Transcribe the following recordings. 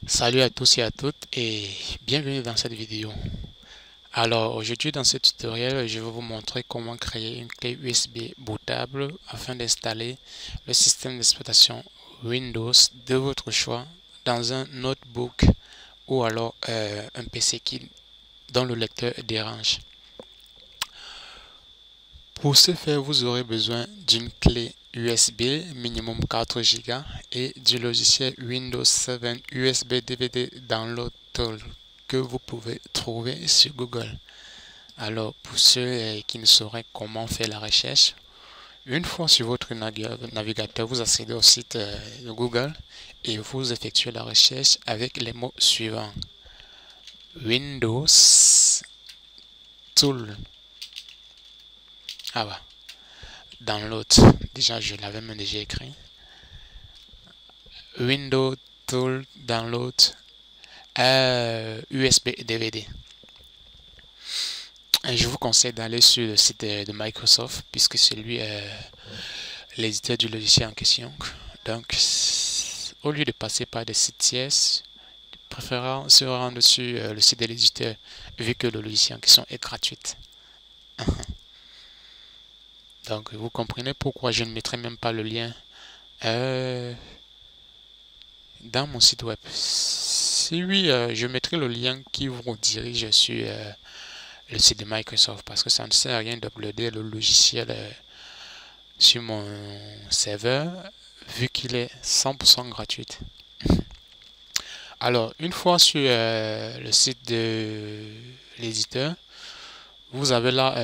Salut à tous et à toutes et bienvenue dans cette vidéo. Alors aujourd'hui dans ce tutoriel, je vais vous montrer comment créer une clé USB bootable afin d'installer le système d'exploitation Windows de votre choix dans un notebook ou alors un PC dont le lecteur dérange. Pour ce faire, vous aurez besoin d'une clé USB minimum 4 Go et du logiciel Windows 7 USB DVD Download Tool que vous pouvez trouver sur Google. Alors, pour ceux qui ne sauraient comment faire la recherche, une fois sur votre navigateur, vous accédez au site de Google et vous effectuez la recherche avec les mots suivants: Windows Tool. Ah bah, Download. Déjà, je l'avais même déjà écrit. Windows Tool Download USB DVD. Et je vous conseille d'aller sur le site de Microsoft puisque c'est lui l'éditeur du logiciel en question. Donc, au lieu de passer par des sites tiers, préférant se rendre sur le site de l'éditeur vu que le logiciel en question est gratuit. Donc, vous comprenez pourquoi je ne mettrai même pas le lien dans mon site web. Si oui, je mettrai le lien qui vous redirige sur le site de Microsoft parce que ça ne sert à rien d'uploader le logiciel sur mon serveur vu qu'il est 100% gratuit. Alors, une fois sur le site de l'éditeur, vous avez là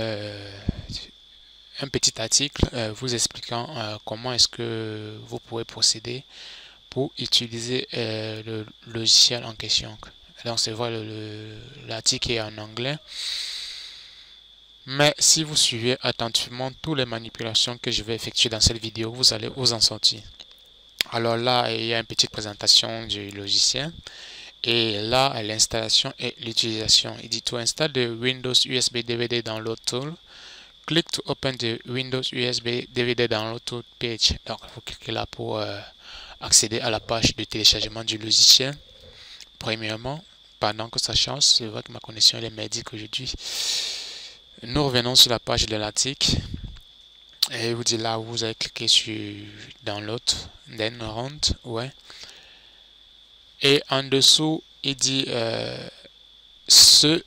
un petit article vous expliquant comment est-ce que vous pouvez procéder pour utiliser le logiciel en question. Donc, c'est vrai, l'article est en anglais. Mais si vous suivez attentivement toutes les manipulations que je vais effectuer dans cette vidéo, vous allez vous en sortir. Alors là, il y a une petite présentation du logiciel. Et là, l'installation et l'utilisation. Il dit to install the Windows USB DVD Download Tool. Click to open the Windows USB DVD Download Tool page. Donc, vous cliquez là pour accéder à la page de téléchargement du logiciel. Premièrement, pendant que ça change, c'est vrai que ma connexion est merdique aujourd'hui. Nous revenons sur la page de l'article et vous dit là, vous allez cliquer sur Download, then Run, ouais. Et en dessous, il dit ce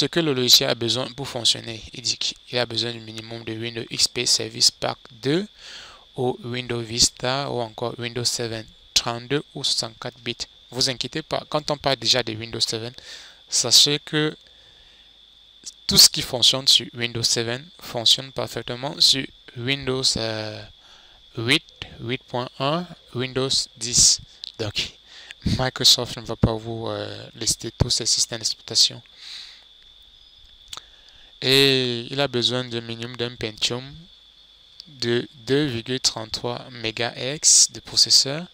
que le logiciel a besoin pour fonctionner. Il dit qu'il a besoin du minimum de Windows XP Service Pack 2 ou Windows Vista ou encore Windows 7 32 ou 64 bits. Vous inquiétez pas, quand on parle déjà de Windows 7, sachez que tout ce qui fonctionne sur Windows 7 fonctionne parfaitement sur Windows 8, 8.1, Windows 10. Donc, Microsoft ne va pas vous lister tous ces systèmes d'exploitation. Et il a besoin d'un minimum d'un Pentium de 2,33 MHz de processeur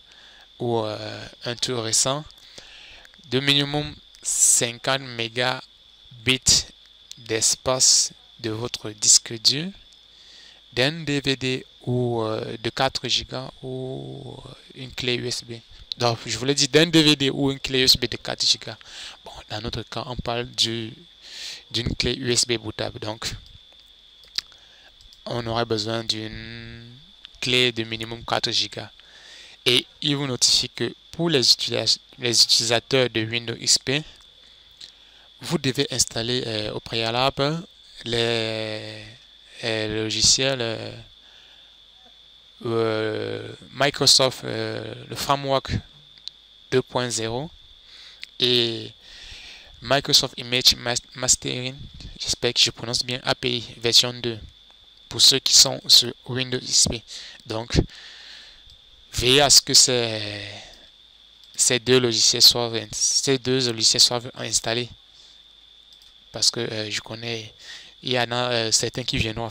ou un tout récent, de minimum 50 mégabits d'espace de votre disque dur, d'un DVD ou de 4 Go ou une clé USB. Donc, je voulais dire d'un DVD ou une clé USB de 4 Go. Bon, dans notre cas, on parle d'une clé USB bootable. Donc, on aurait besoin d'une clé de minimum 4 Go. Et il vous notifie que pour les utilisateurs de Windows XP, vous devez installer au préalable les logiciels Microsoft, le framework 2.0 et Microsoft Image Mastering, j'espère que je prononce bien, API version 2 pour ceux qui sont sur Windows XP. Donc, veillez à ce que ces deux logiciels soient installés parce que je connais, il y en a certains qui viendront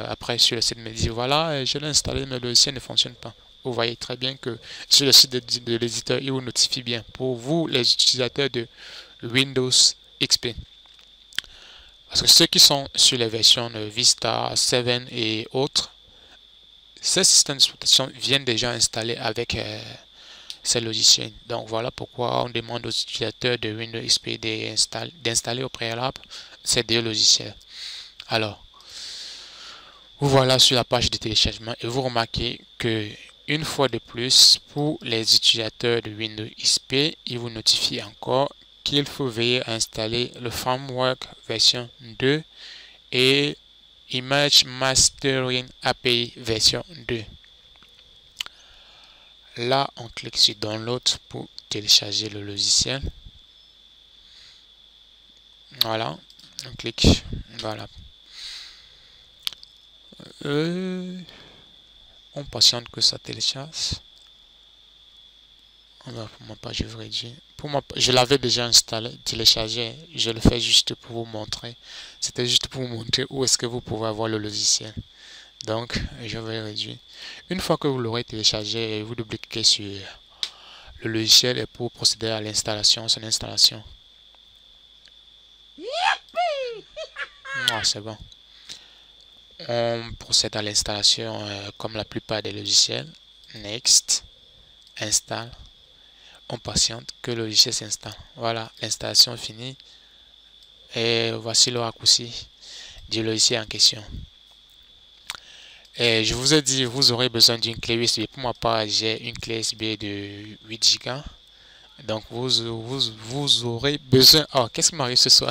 après sur le site me dire voilà, je l'ai installé mais le logiciel ne fonctionne pas. Vous voyez très bien que sur le site de l'éditeur, il vous notifie bien pour vous les utilisateurs de Windows XP. Parce que ceux qui sont sur les versions Vista, 7 et autres, ces systèmes d'exploitation viennent déjà installés avec ces logiciels. Donc voilà pourquoi on demande aux utilisateurs de Windows XP d'installer au préalable ces deux logiciels. Alors, vous voilà sur la page de téléchargement et vous remarquez que une fois de plus, pour les utilisateurs de Windows XP, il vous notifie encore qu'il faut veiller à installer le framework version 2 et Image Mastering API version 2. Là, on clique sur Download pour télécharger le logiciel. Voilà, on clique. Voilà. On patiente que ça télécharge. Pour ma page, je vais réduire. Pour moi, je l'avais déjà installé, téléchargé. Je le fais juste pour vous montrer. C'était juste pour vous montrer où est-ce que vous pouvez avoir le logiciel. Donc, je vais réduire. Une fois que vous l'aurez téléchargé, vous double-cliquez sur le logiciel et pour procéder à l'installation, son installation. Ah, c'est bon. On procède à l'installation comme la plupart des logiciels. Next. Install. On patiente que le logiciel s'installe. Voilà, l'installation est finie. Et voici le raccourci du logiciel en question. Et je vous ai dit, vous aurez besoin d'une clé USB. Pour ma part, j'ai une clé USB de 8 Go. Donc, vous aurez besoin... Oh, qu'est-ce qui m'arrive ce soir?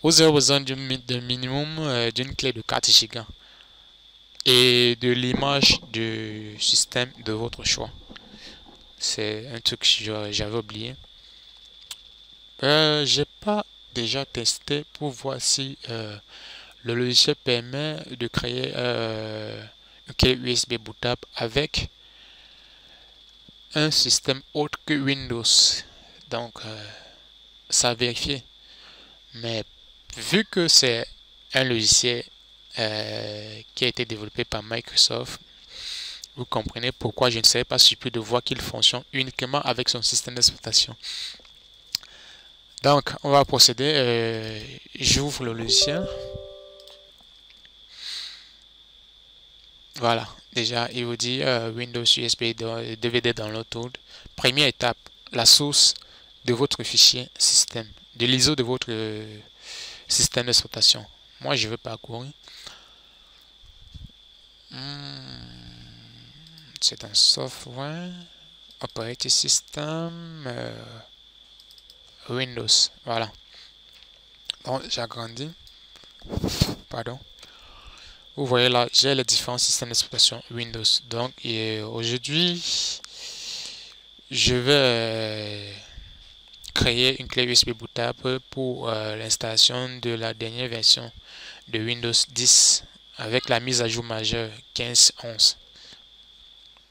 Vous aurez besoin d'un minimum d'une clé de 4 Go. Et de l'image du système de votre choix. C'est un truc que j'avais oublié. J'ai pas déjà testé pour voir si le logiciel permet de créer une clé USB bootable avec un système autre que Windows. Donc, ça a vérifié. Mais vu que c'est un logiciel qui a été développé par Microsoft, vous comprenez pourquoi je ne serais pas surpris de voir qu'il fonctionne uniquement avec son système d'exploitation. Donc, on va procéder. J'ouvre le logiciel. Voilà, déjà, il vous dit Windows USB DVD Download Tool. Première étape, la source de votre fichier système, de l'ISO de votre système d'exploitation. Moi, je vais parcourir. C'est un software, operating system, Windows. Voilà. Donc, j'agrandis. Pardon. Vous voyez là, j'ai les différents systèmes d'exploitation Windows. Donc, aujourd'hui, je vais créer une clé USB bootable pour l'installation de la dernière version de Windows 10 avec la mise à jour majeure 15.11.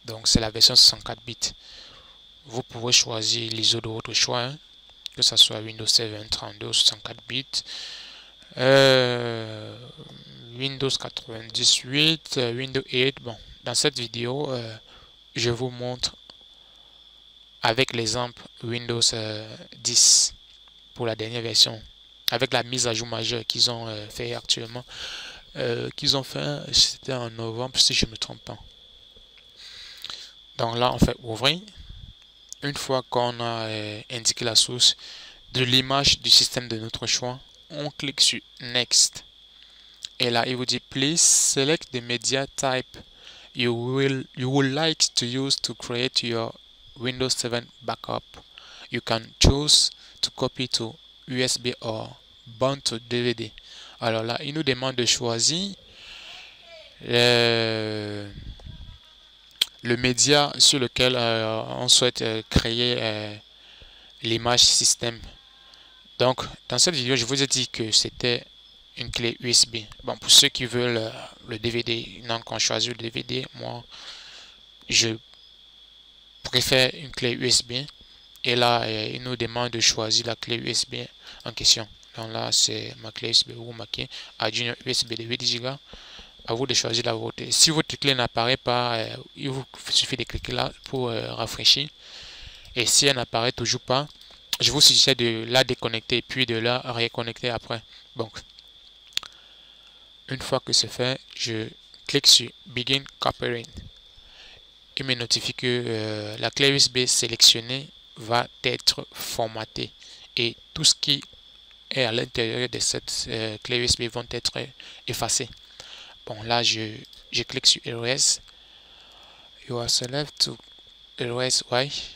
Donc, c'est la version 64 bits. Vous pouvez choisir l'ISO de votre choix, hein, que ce soit Windows 7, 32 ou 64 bits. Windows 98, Windows 8. Bon, dans cette vidéo, je vous montre avec l'exemple Windows 10 pour la dernière version, avec la mise à jour majeure qu'ils ont fait actuellement, c'était en novembre si je ne me trompe pas. Donc là, on fait ouvrir. Une fois qu'on a indiqué la source de l'image du système de notre choix, on clique sur Next. Et là, il vous dit Please select the media type you would like to use to create your Windows 7 backup. You can choose to copy to USB or bound to DVD. Alors là, il nous demande de choisir le média sur lequel on souhaite créer l'image système. Donc, dans cette vidéo, je vous ai dit que c'était une clé USB. Bon, pour ceux qui veulent le DVD, donc on choisit le DVD, moi, je préfère une clé USB. Et là, il nous demande de choisir la clé USB en question. Donc là, c'est ma clé USB. Vous marquez Arduino USB de 8 Go. À vous de choisir la vôtre. Si votre clé n'apparaît pas, il vous suffit de cliquer là pour rafraîchir. Et si elle n'apparaît toujours pas, je vous suggère de la déconnecter puis de la reconnecter après. Donc, une fois que c'est fait, je clique sur Begin Coopering. il me notifie que la clé USB sélectionnée va être formatée et tout ce qui est à l'intérieur de cette clé USB vont être effacés. Bon, là je clique sur Erase. You are select to erase Y.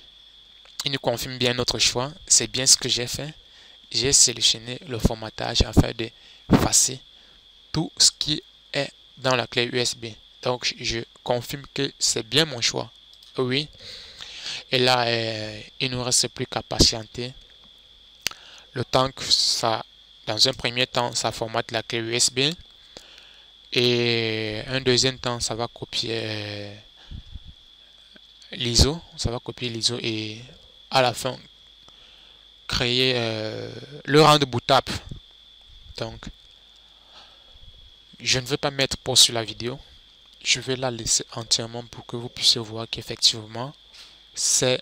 Il nous confirme bien notre choix. C'est bien ce que j'ai fait. J'ai sélectionné le formatage afin de effacer tout ce qui est dans la clé USB. Donc je confirme que c'est bien mon choix. Oui. Et là, il ne nous reste plus qu'à patienter le temps que ça, dans un premier temps, ça formate la clé USB. Et un deuxième temps, ça va copier l'ISO. Ça va copier l'ISO et à la fin, créer le rendre bootable. Donc, je ne vais pas mettre pause sur la vidéo. Je vais la laisser entièrement pour que vous puissiez voir qu'effectivement, c'est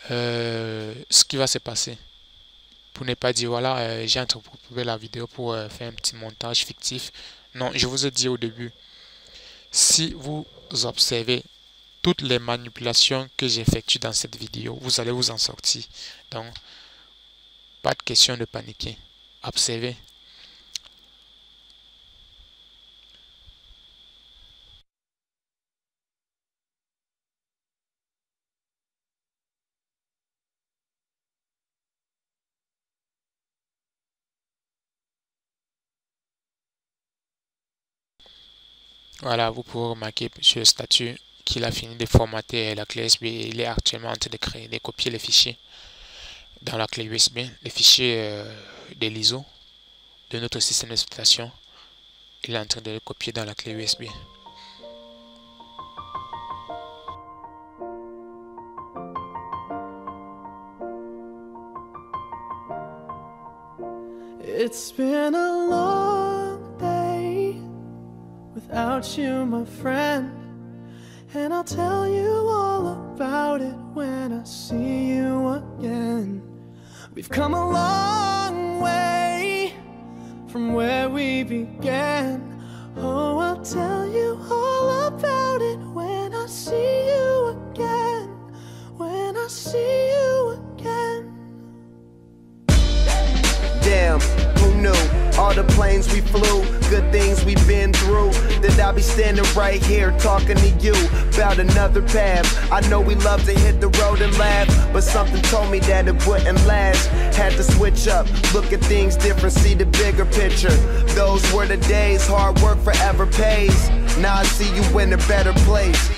ce qui va se passer. Pour ne pas dire, voilà, j'ai entrecoupé la vidéo pour faire un petit montage fictif. Non, je vous ai dit au début, si vous observez toutes les manipulations que j'effectue dans cette vidéo, vous allez vous en sortir. Donc, pas de question de paniquer. Observez. Voilà, vous pouvez remarquer sur le statut qu'il a fini de formater la clé USB et il est actuellement en train de copier les fichiers dans la clé USB, les fichiers de l'ISO de notre système d'exploitation. Il est en train de les copier dans la clé USB. It's been a long day without you, my friend, and I'll tell you all about it when I see you again. We've come a long way from where we began. Oh, I'll tell you all about it when I see you again. When I see you again. Damn, who knew? All the planes we flew, good things we've been through. That I'll be standing right here talking to you about another path. I know we love to hit the road and laugh, but something told me that it wouldn't last. Had to switch up, look at things different, see the bigger picture. Those were the days, hard work forever pays. Now I see you in a better place.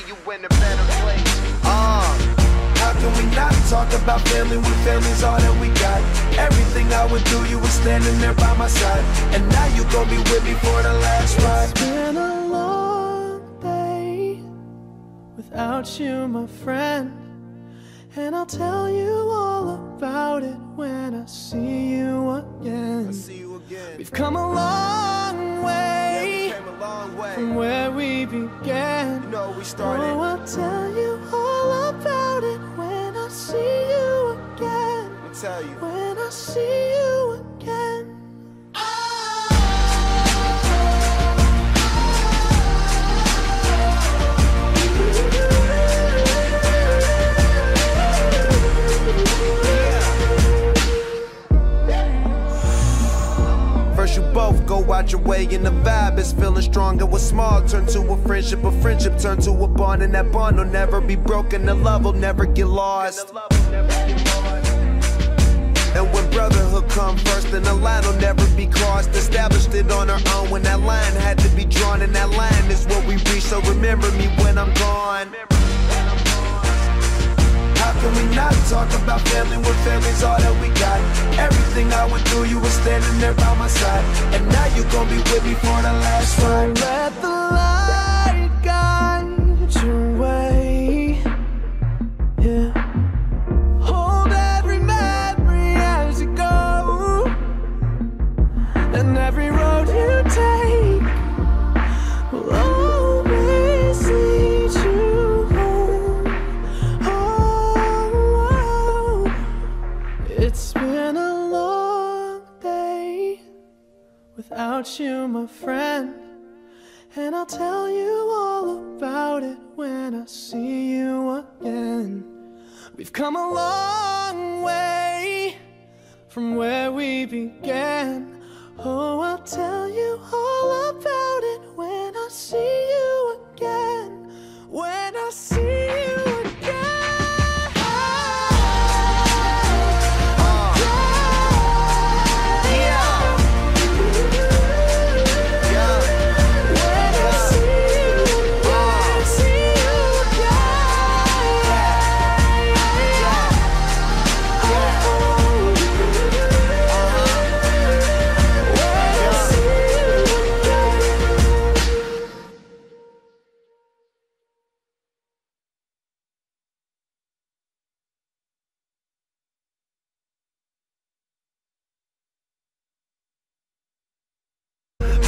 How can we not talk about family when family's all that we got? Everything I would do, you were standing there by my side, and now you gon' be with me for the last ride. It's been a long day without you, my friend, and I'll tell you all about it when I see you again. We've come a long way, from where we began. You know we started. Oh, I'll tell you all about it when I see you again. Let me tell you. When I see you again. First you both go out your way and the vibe is feeling strong. And what's small turn to a friendship turn to a bond, and that bond will never be broken. The love will never get lost. And when brotherhood come first, then the line will never be crossed. Established it on our own when that line had to be drawn, and that line is what we reach. So remember me when I'm gone. How can we not talk about family when family's all that we got? Everything I went through, you were standing there by my side, and now you gon' be with me for the last ride. Let the light guide your way. Yeah. Hold every memory as you go, and every road you take will always lead you home. Oh, it's been a long day without you, my friend, And I'll tell you all about it when I see you again. We've come a long way from where we began. Oh, I'll tell you all about it when I see you again. When I see you again.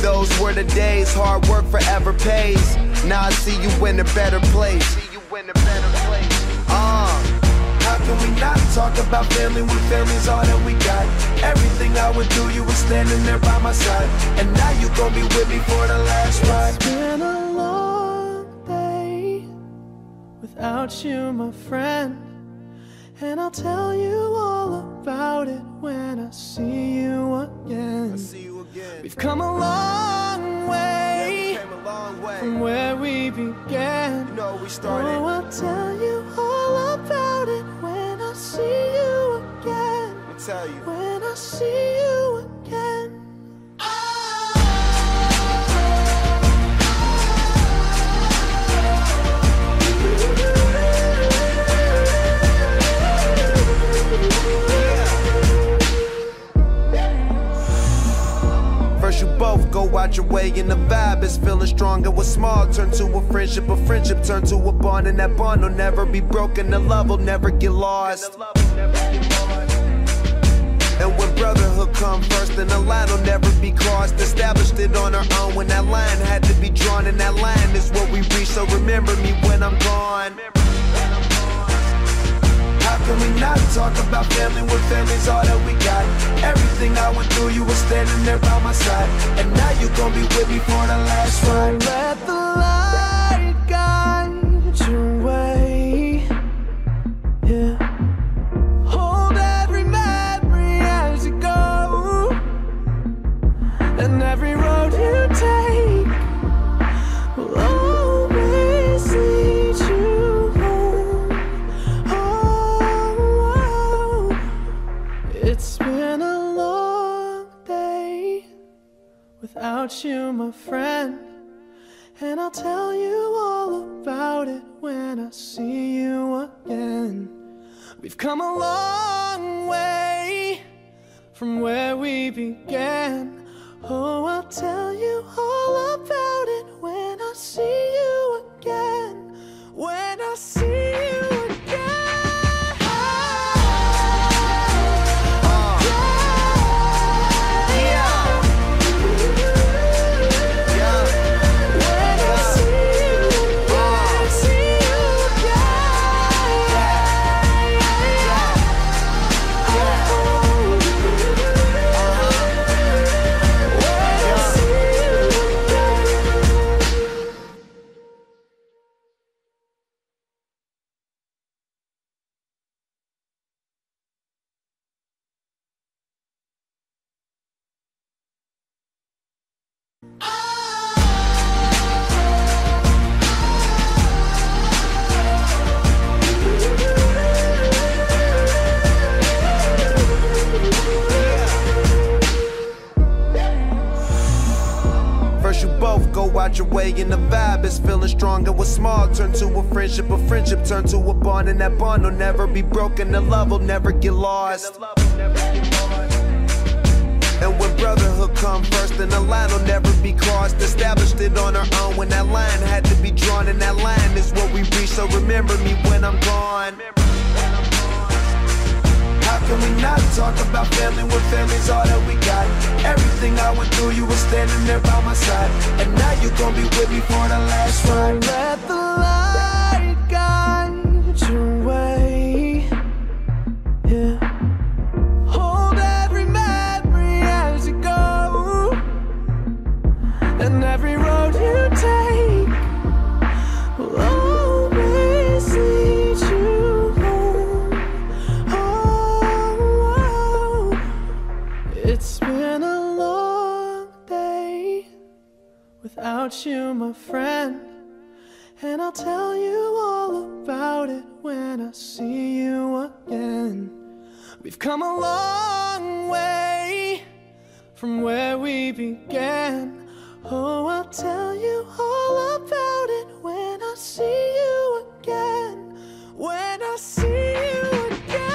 Those were the days, hard work forever pays. Now I see you in a better place. How can we not talk about family when family's all that we got? Everything I would do, you were standing there by my side. And now you gon' be with me for the last ride. It's been a long day without you, my friend. And I'll tell you all about it when I see you again. We've come a long way, from where we began. Oh, I'll tell you all about it when I see you again. When I see you again. First you both go out your way and the vibe is feeling strong. And what's small turn to a friendship turn to a bond. And that bond will never be broken, the love will never get lost. And when brotherhood come first, then the line will never be crossed. Established it on our own when that line had to be drawn. And that line is what we reach, so remember me when I'm gone. How can we not talk about family when family's all that we got? Everything I went through, you were standing there by my side. And now you gon' be with me for the last ride. Let the light guide your way. Yeah. Hold every memory as you go. And every road you take will always lead you home. Oh, it's been a long day without you, my friend. And I'll tell you all about it when I see you again. We've come a long way from where we began. Oh, I'll tell you all about it when I see you again. When I see you again. Out your way and the vibe is feeling strong. And what's small turn to a friendship turn to a bond. And that bond will never be broken, the love will never get lost. And when brotherhood come first, then the line will never be crossed. Established it on our own when that line had to be drawn. And that line is what we reach, so remember me when I'm gone. How can we not talk about family when family's all that we got? Everything I went through, you were standing there by my side. And now you gon' be with me for the last ride. Let the light guide your way. Yeah. Hold every memory as you go. And every road you take without you, my friend. And I'll tell you all about it when I see you again. We've come a long way from where we began. Oh, I'll tell you all about it when I see you again. When I see you again.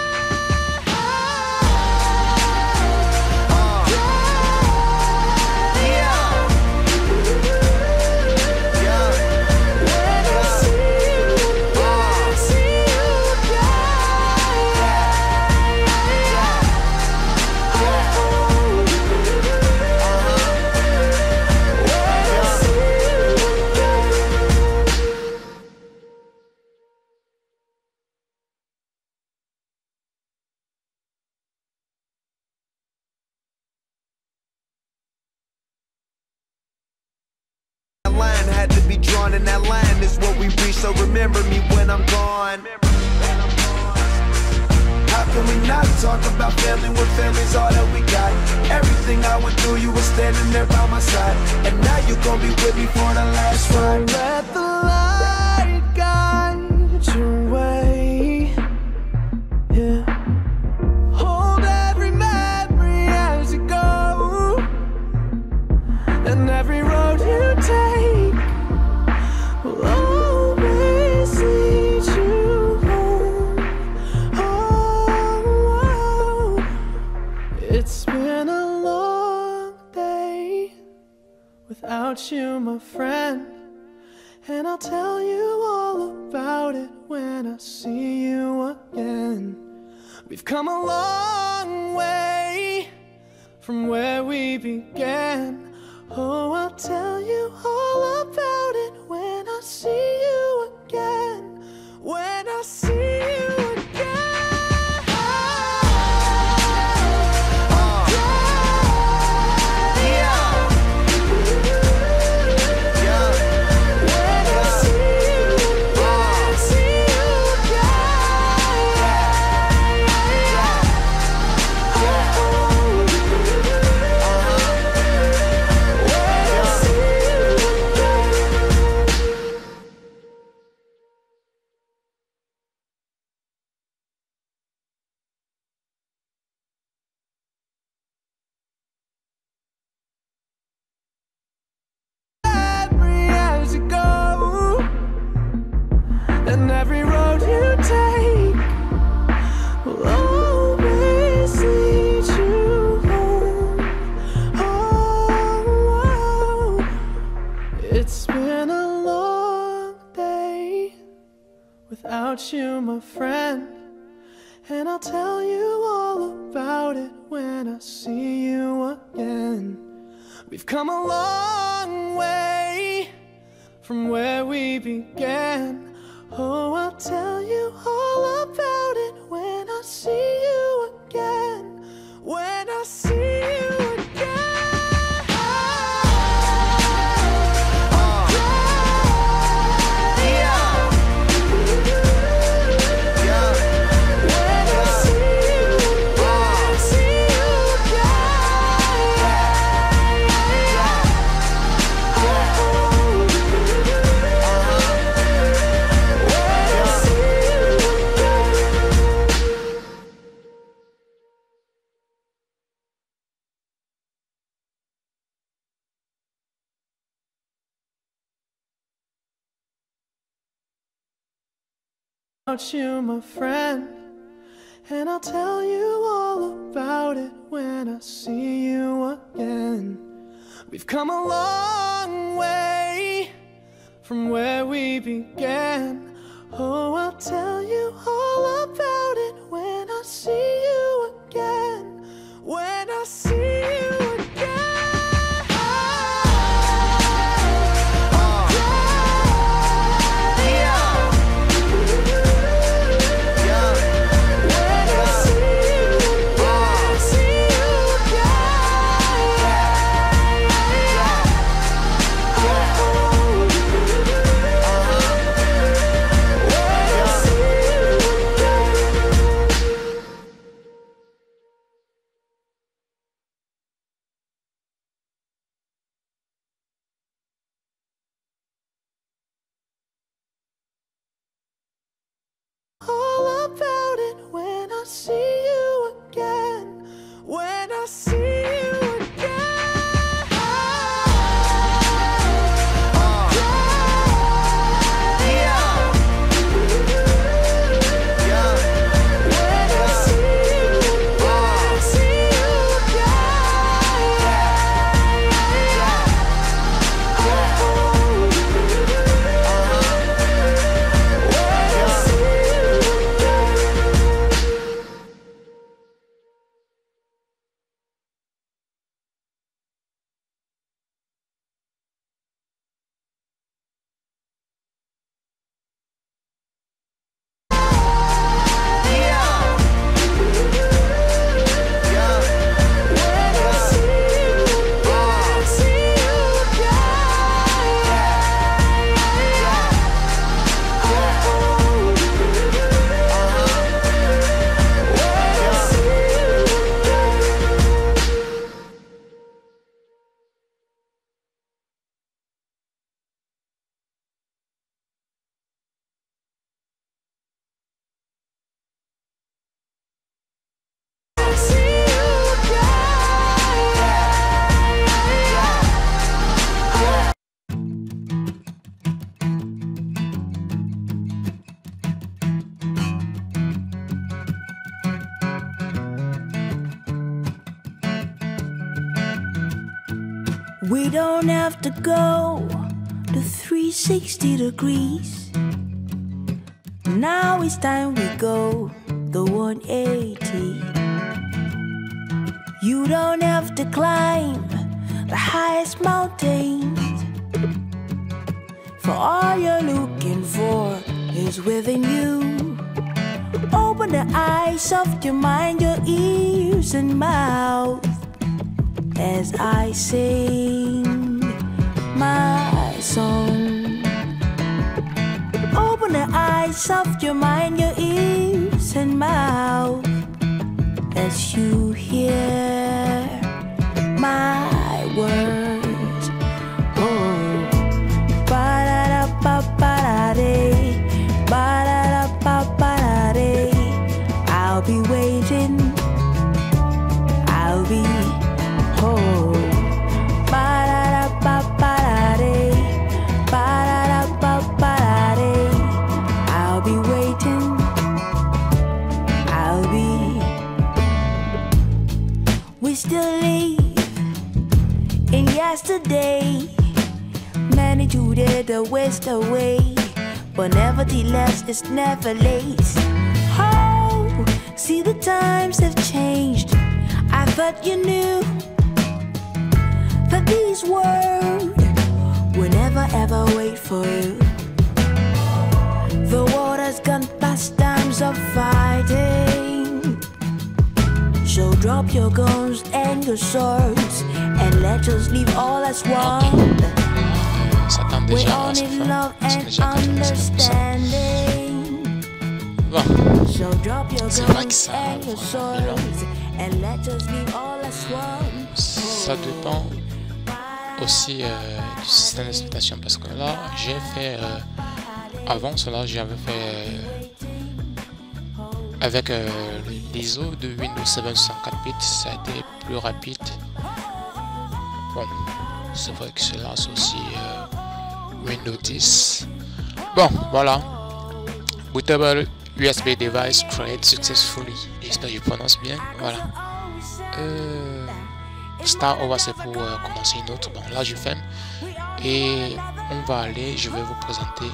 Had to be drawn, and that line is what we reach. So remember me when I'm gone. How can we not talk about family when family's all that we got? Everything I went through, you were standing there by my side, and now you gon' be with me for the last ride. Let the light guide your way. Yeah. Hold every memory as you go, and every road you take will always lead you home. Oh, it's been a long day without you, my friend. And I'll tell you all about it when I see you again. We've come a long way from where we began. Oh, I'll tell you all about it when I see you again. When I see you again. And every road you take will always lead you home. Oh, it's been a long day without you, my friend. And I'll tell you all about it when I see you again. We've come a long way from where we began. Oh, I'll tell you all about it when I see you again. When I see you again. Without you, my friend. And I'll tell you all about it when I see you again. We've come a long way from where we began. Oh, I'll tell you all about it when I see you again. When I see you again. We don't have to go to 360 degrees. Now it's time we go the 180. You don't have to climb the highest mountains, for all you're looking for is within you. Open the eyes of your mind, your ears and mouth, as I sing my song. Open the eyes of your mind, your ears and mouth, as you hear my words. Oh, ba-da-da-ba-ba-da-dee, ba-da-da-ba-ba-da-dee. I'll be waiting, I'll be home. Ba-da-da-ba-ba-da-dee, ba-da-da-ba-ba-da-dee. I'll be waiting, I'll be. We still live in yesterday. Many today the waste away, but nevertheless it's never late. Oh, see the times have changed. I thought you knew that these words will never ever wait for you. The world has gone past times of fighting, so drop your guns and your swords and let us live all as one. We all need love and understanding. So drop your guns and your swords and let us live all as one. Ça dépend aussi du système d'exploitation, parce que là j'ai fait avant cela j'avais fait avec l'ISO de Windows 7 64 bits, ça a été plus rapide. Bon, c'est vrai que cela c'est aussi Windows 10. Bon, voilà. Bootable USB device created successfully. J'espère que je prononce bien. Voilà. Start over, c'est pour commencer une autre. Bon, là je ferme et on va aller. Je vais vous présenter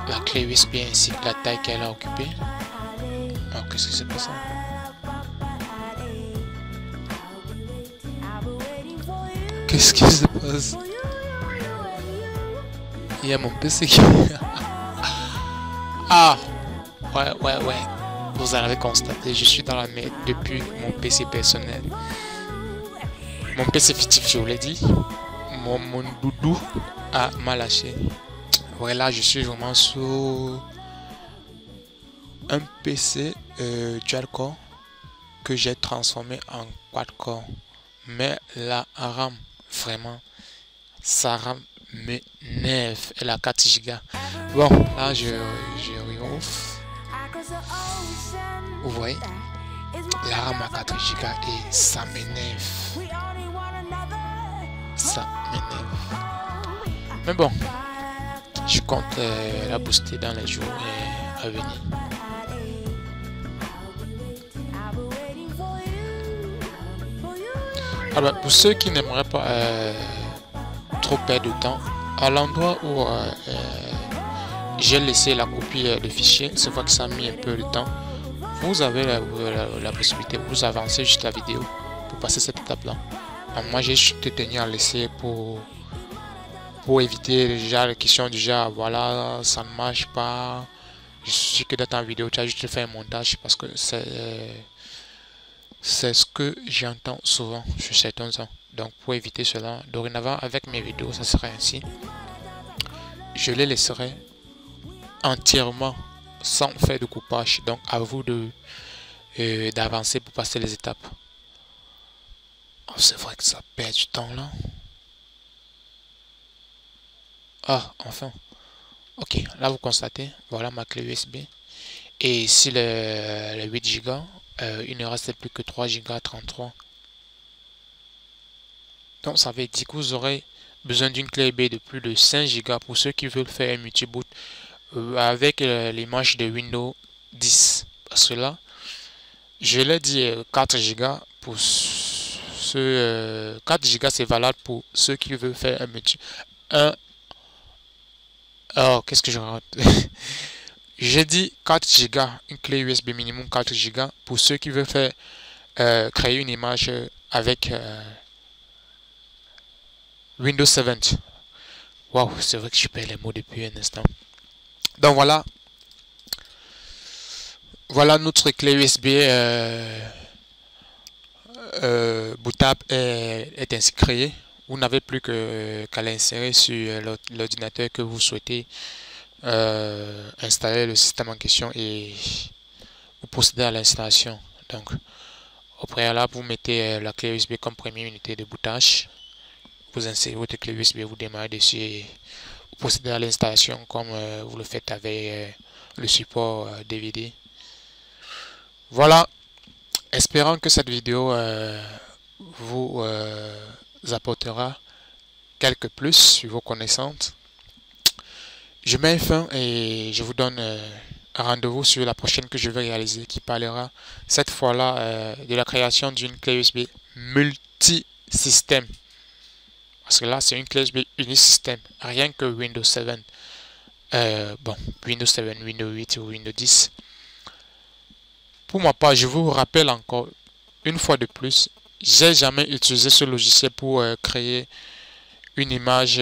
la clé USB ainsi que la taille qu'elle a occupée. Alors, qu'est-ce que c'est pour ça? Qu'est-ce qui se passe? Il y a mon PC qui... Ah! Ouais. Vous en avez constaté, je suis dans la merde depuis mon PC personnel. Mon PC fictif, je vous l'ai dit. Mon doudou m'a lâché. Ouais, là, je suis vraiment sur un PC dual-core que j'ai transformé en quad-core. Mais la RAM, vraiment, sa RAM m'énerve. Elle a 4 Go. Bon, là, je réouvre. Vous voyez, la RAM a 4 Go et ça m'énerve. Ça m'énerve. Mais bon, je compte la booster dans les jours à venir. Alors, pour ceux qui n'aimeraient pas trop perdre de temps, à l'endroit où j'ai laissé la copie de fichier, c'est vrai que ça a mis un peu de temps. Vous avez la possibilité de vous avancer juste la vidéo pour passer cette étape là. Moi j'ai juste tenu à laisser pour éviter déjà les questions du genre voilà ça ne marche pas. Je suis que dans ta vidéo tu as juste fait un montage, parce que c'est ce que j'entends souvent sur certains gens. Donc pour éviter cela, dorénavant avec mes vidéos ça serait ainsi. Je les laisserai entièrement sans faire de coupage, donc à vous d'avancer pour passer les étapes. Oh, c'est vrai que ça perd du temps là. Ah, enfin. Ok, là vous constatez, voilà ma clé USB. Et ici le 8 Go, il ne reste plus que 3 Go 33. Donc ça veut dire que vous aurez besoin d'une clé USB de plus de 5 Go pour ceux qui veulent faire un multiboot avec l'image de Windows 10. Parce que là, je l'ai dit 4 Go pour ceux 4 Go c'est valable pour ceux qui veulent faire oh, qu'est-ce que je rate? J'ai dit 4 Go, une clé USB minimum 4 Go pour ceux qui veulent faire créer une image avec Windows 7. Waouh, c'est vrai que je perds les mots depuis un instant. Donc voilà. Voilà notre clé USB bootable est ainsi créée. Vous n'avez plus qu'à l'insérer sur l'ordinateur que vous souhaitez installer le système en question et vous procédez à l'installation. Donc au préalable, vous mettez la clé USB comme première unité de bootage. Vous insérez votre clé USB, vous démarrez dessus et vous procédez à l'installation comme vous le faites avec le support DVD. Voilà, espérant que cette vidéo vous apportera quelques plus sur vos connaissances. Je mets fin et je vous donne un rendez-vous sur la prochaine que je vais réaliser qui parlera cette fois-là de la création d'une clé USB multi-système. Parce que là, c'est une clé USB unisystème, rien que Windows 7. Bon, Windows 7, Windows 8 ou Windows 10. Pour ma part, je vous rappelle encore une fois de plus, j'ai jamais utilisé ce logiciel pour créer une image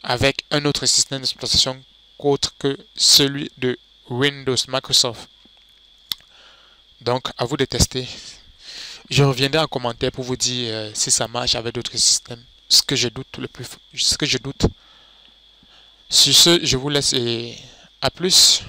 avec un autre système d'exploitation autre que celui de Windows Microsoft. Donc, à vous de tester. Je reviendrai en commentaire pour vous dire si ça marche avec d'autres systèmes. Ce que je doute Sur ce, je vous laisse et à plus.